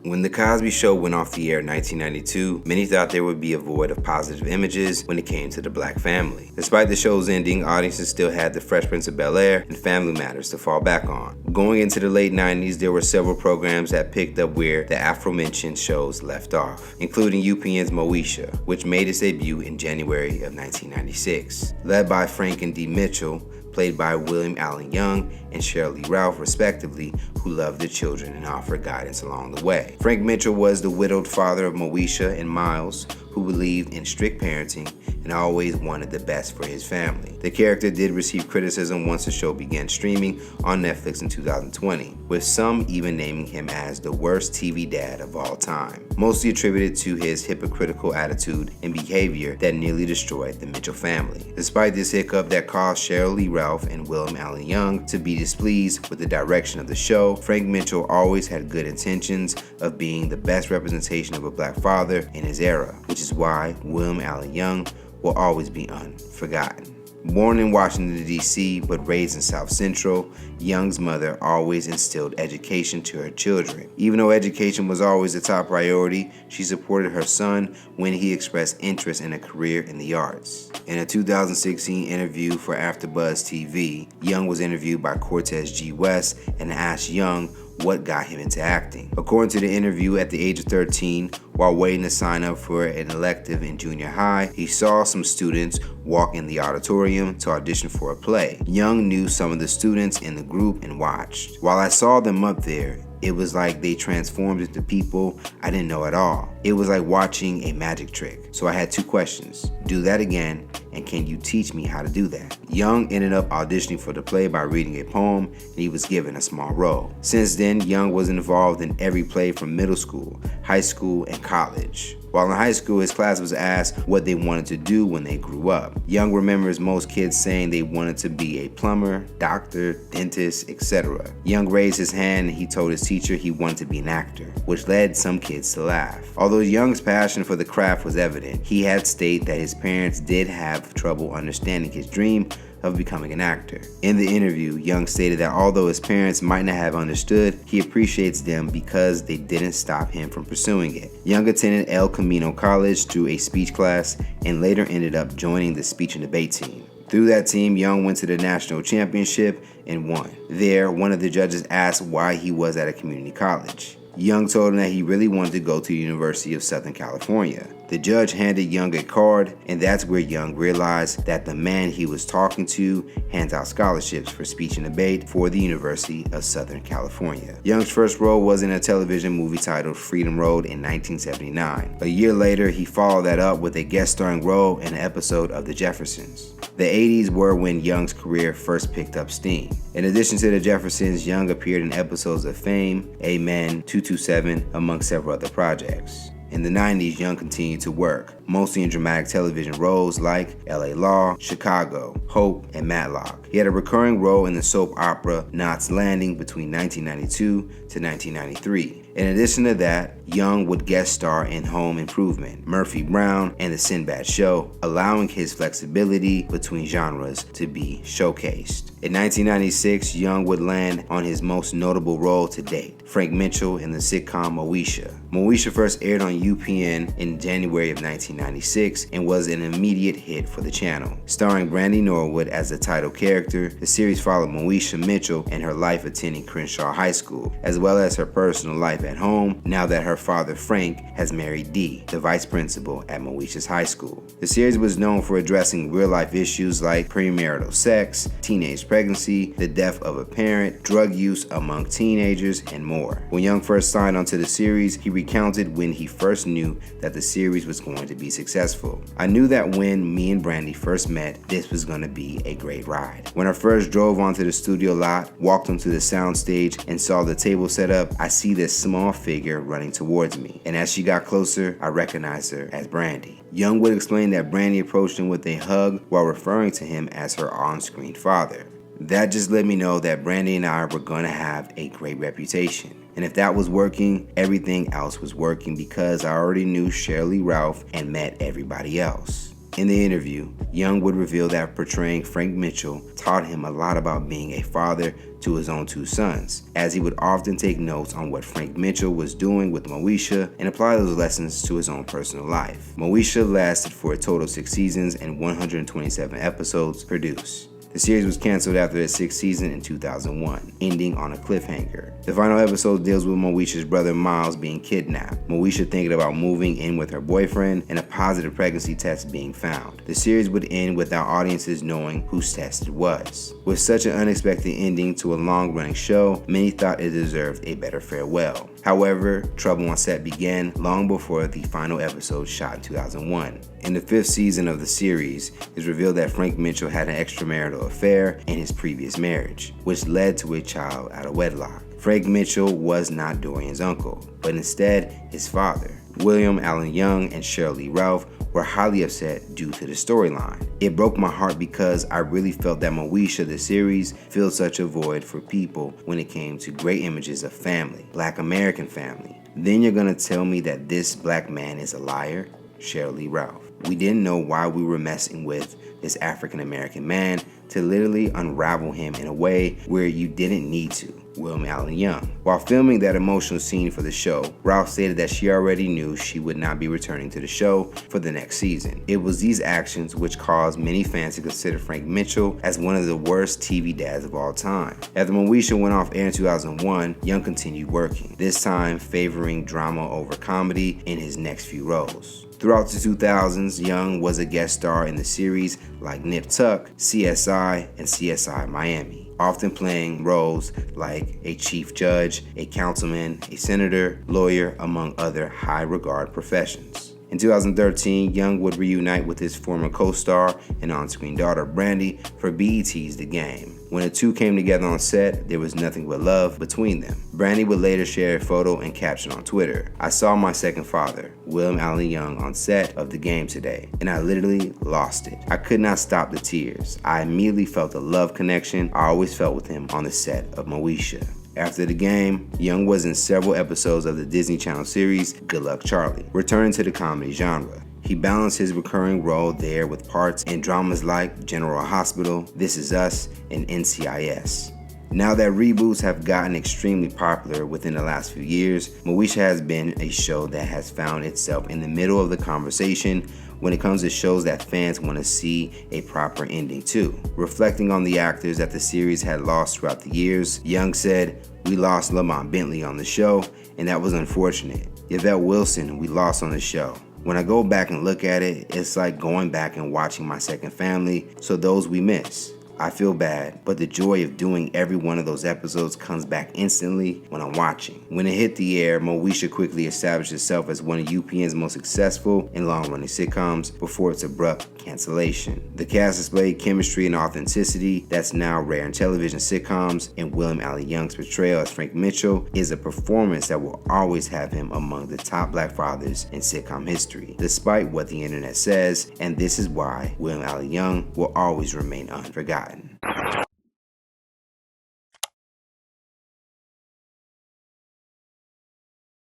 When The Cosby Show went off the air in 1992, many thought there would be a void of positive images when it came to the black family. Despite the show's ending, audiences still had The Fresh Prince of Bel-Air and Family Matters to fall back on. Going into the late 90s, there were several programs that picked up where the aforementioned shows left off, including UPN's Moesha, which made its debut in January of 1996. Led by Frank and Dee Mitchell, played by William Allen Young and Sheryl Lee Ralph respectively, who loved the children and offered guidance along the way. Frank Mitchell was the widowed father of Moesha and Miles, who believed in strict parenting and always wanted the best for his family. The character did receive criticism once the show began streaming on Netflix in 2020, with some even naming him as the worst TV dad of all time, mostly attributed to his hypocritical attitude and behavior that nearly destroyed the Mitchell family. Despite this hiccup that caused Sheryl Lee Ralph and William Allen Young to be displeased with the direction of the show, Frank Mitchell always had good intentions of being the best representation of a black father in his era, which is why William Allen Young will always be unforgotten. Born in Washington, D.C., but raised in South Central, Young's mother always instilled education to her children. Even though education was always the top priority, she supported her son when he expressed interest in a career in the arts. In a 2016 interview for AfterBuzz TV, Young was interviewed by Cortez G. West and asked Young what got him into acting. According to the interview, at the age of 13, while waiting to sign up for an elective in junior high, he saw some students walk in the auditorium to audition for a play. Young knew some of the students in the group and watched. While I saw them up there, it was like they transformed into people I didn't know at all. It was like watching a magic trick. So I had two questions. Do that again, and can you teach me how to do that? Young ended up auditioning for the play by reading a poem, and he was given a small role. Since then, Young was involved in every play from middle school, high school, and college. While in high school, his class was asked what they wanted to do when they grew up. Young remembers most kids saying they wanted to be a plumber, doctor, dentist, etc. Young raised his hand and he told his teacher he wanted to be an actor, which led some kids to laugh. Although Young's passion for the craft was evident, he had stated that his parents did have trouble understanding his dream of becoming an actor. In the interview, Young stated that although his parents might not have understood, he appreciates them because they didn't stop him from pursuing it. Young attended El Camino College through a speech class and later ended up joining the speech and debate team. Through that team, Young went to the national championship and won. There, one of the judges asked why he was at a community college. Young told him that he really wanted to go to the University of Southern California. The judge handed Young a card, and that's where Young realized that the man he was talking to hands out scholarships for speech and debate for the University of Southern California. Young's first role was in a television movie titled Freedom Road in 1979. A year later, he followed that up with a guest starring role in an episode of The Jeffersons. The 80s were when Young's career first picked up steam. In addition to The Jeffersons, Young appeared in episodes of Fame, Amen, 227, among several other projects. In the 90s, Young continued to work, mostly in dramatic television roles like LA Law, Chicago, Hope, and Matlock. He had a recurring role in the soap opera Knots Landing between 1992 to 1993. In addition to that, Young would guest star in Home Improvement, Murphy Brown, and The Sinbad Show, allowing his flexibility between genres to be showcased. In 1996, Young would land on his most notable role to date, Frank Mitchell in the sitcom Moesha. Moesha first aired on UPN in January of 1996 and was an immediate hit for the channel. Starring Brandy Norwood as the title character, the series followed Moesha Mitchell and her life attending Crenshaw High School, as well as her personal life at home now that her father Frank has married Dee, the vice principal at Moesha's high school. The series was known for addressing real-life issues like premarital sex, teenage pregnancy, the death of a parent, drug use among teenagers, and more. When Young first signed onto the series, he recounted when he first knew that the series was going to be successful. I knew that when me and Brandy first met, this was going to be a great ride. When I first drove onto the studio lot, walked onto the soundstage, and saw the table set up, I see this small figure running towards me. And as she got closer, I recognized her as Brandy. Young would explain that Brandy approached him with a hug while referring to him as her on-screen father. That just let me know that Brandy and I were going to have a great reputation. And if that was working, everything else was working because I already knew Sheryl Lee Ralph and met everybody else. In the interview, Young would reveal that portraying Frank Mitchell taught him a lot about being a father to his own two sons, as he would often take notes on what Frank Mitchell was doing with Moesha and apply those lessons to his own personal life. Moesha lasted for a total of 6 seasons and 127 episodes produced. The series was canceled after its 6th season in 2001, ending on a cliffhanger. The final episode deals with Moesha's brother Miles being kidnapped, Moesha thinking about moving in with her boyfriend, and a positive pregnancy test being found. The series would end without audiences knowing whose test it was. With such an unexpected ending to a long-running show, many thought it deserved a better farewell. However, trouble on set began long before the final episode shot in 2001. In the 5th season of the series, it's revealed that Frank Mitchell had an extramarital affair in his previous marriage, which led to a child out of wedlock. Frank Mitchell was not Dorian's uncle, but instead his father. William Allen Young and Shirley Ralph were highly upset due to the storyline. It broke my heart because I really felt that Moesha the series filled such a void for people when it came to great images of family, Black American family. Then you're gonna tell me that this black man is a liar? Shirley Ralph. We didn't know why we were messing with this African American man to literally unravel him in a way where you didn't need to. William Allen Young. While filming that emotional scene for the show, Ralph stated that she already knew she would not be returning to the show for the next season. It was these actions which caused many fans to consider Frank Mitchell as one of the worst TV dads of all time. After Moesha went off air in 2001, Young continued working, this time favoring drama over comedy in his next few roles. Throughout the 2000s, Young was a guest star in the series like Nip Tuck, CSI, and CSI Miami, often playing roles like a chief judge, a councilman, a senator, lawyer, among other high-regard professions. In 2013, Young would reunite with his former co-star and on-screen daughter Brandy for BET's The Game. When the two came together on set, there was nothing but love between them. Brandy would later share a photo and caption on Twitter, "I saw my second father, William Allen Young, on set of The Game today, and I literally lost it. I could not stop the tears. I immediately felt the love connection I always felt with him on the set of Moesha." After The Game, Young was in several episodes of the Disney Channel series Good Luck Charlie, returning to the comedy genre. He balanced his recurring role there with parts in dramas like General Hospital, This Is Us, and NCIS. Now that reboots have gotten extremely popular within the last few years, Moesha has been a show that has found itself in the middle of the conversation when it comes to shows that fans want to see a proper ending to. Reflecting on the actors that the series had lost throughout the years, Young said, "We lost Lamont Bentley on the show, and that was unfortunate. Yvette Wilson, we lost on the show. When I go back and look at it, it's like going back and watching my second family, so those we miss. I feel bad, but the joy of doing every one of those episodes comes back instantly when I'm watching." When it hit the air, Moesha quickly established itself as one of UPN's most successful and long-running sitcoms before its abrupt cancellation. The cast displayed chemistry and authenticity that's now rare in television sitcoms, and William Allen Young's portrayal as Frank Mitchell is a performance that will always have him among the top black fathers in sitcom history, despite what the internet says, and this is why William Allen Young will always remain unforgotten.